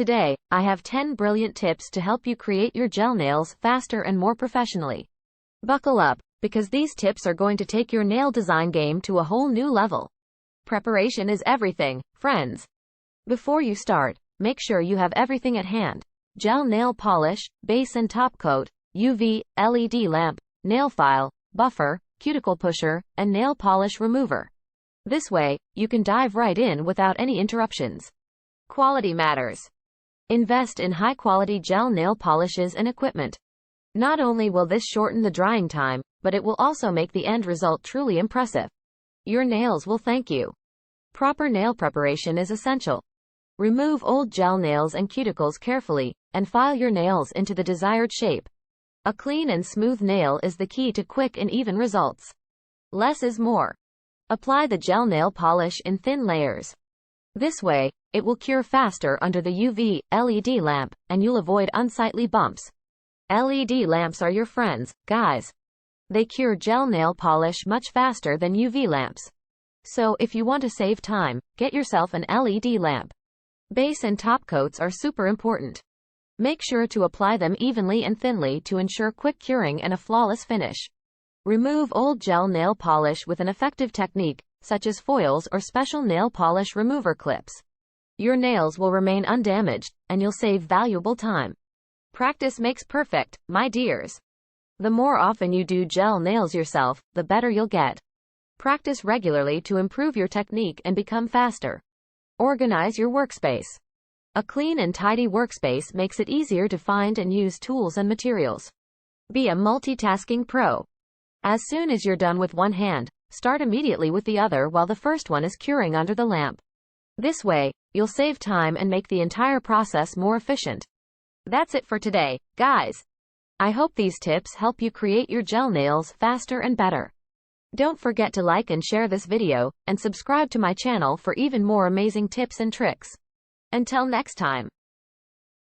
Today, I have 10 brilliant tips to help you create your gel nails faster and more professionally. Buckle up, because these tips are going to take your nail design game to a whole new level. Preparation is everything, friends. Before you start, make sure you have everything at hand. Gel nail polish, base and top coat, UV, LED lamp, nail file, buffer, cuticle pusher, and nail polish remover. This way, you can dive right in without any interruptions. Quality matters. Invest in high-quality gel nail polishes and equipment. Not only will this shorten the drying time, but it will also make the end result truly impressive. Your nails will thank you. Proper nail preparation is essential. Remove old gel nails and cuticles carefully, and file your nails into the desired shape. A clean and smooth nail is the key to quick and even results. Less is more. Apply the gel nail polish in thin layers. This way, it will cure faster under the UV, LED lamp, and you'll avoid unsightly bumps. LED lamps are your friends, guys. They cure gel nail polish much faster than UV lamps. So if you want to save time, get yourself an LED lamp. Base and top coats are super important. Make sure to apply them evenly and thinly to ensure quick curing and a flawless finish. Remove old gel nail polish with an effective technique, such as foils or special nail polish remover clips. Your nails will remain undamaged, and you'll save valuable time. Practice makes perfect, my dears. The more often you do gel nails yourself, the better you'll get. Practice regularly to improve your technique and become faster. Organize your workspace. A clean and tidy workspace makes it easier to find and use tools and materials. Be a multitasking pro. As soon as you're done with one hand, start immediately with the other while the first one is curing under the lamp. This way, you'll save time and make the entire process more efficient. That's it for today, guys. I hope these tips help you create your gel nails faster and better. Don't forget to like and share this video, and subscribe to my channel for even more amazing tips and tricks. Until next time.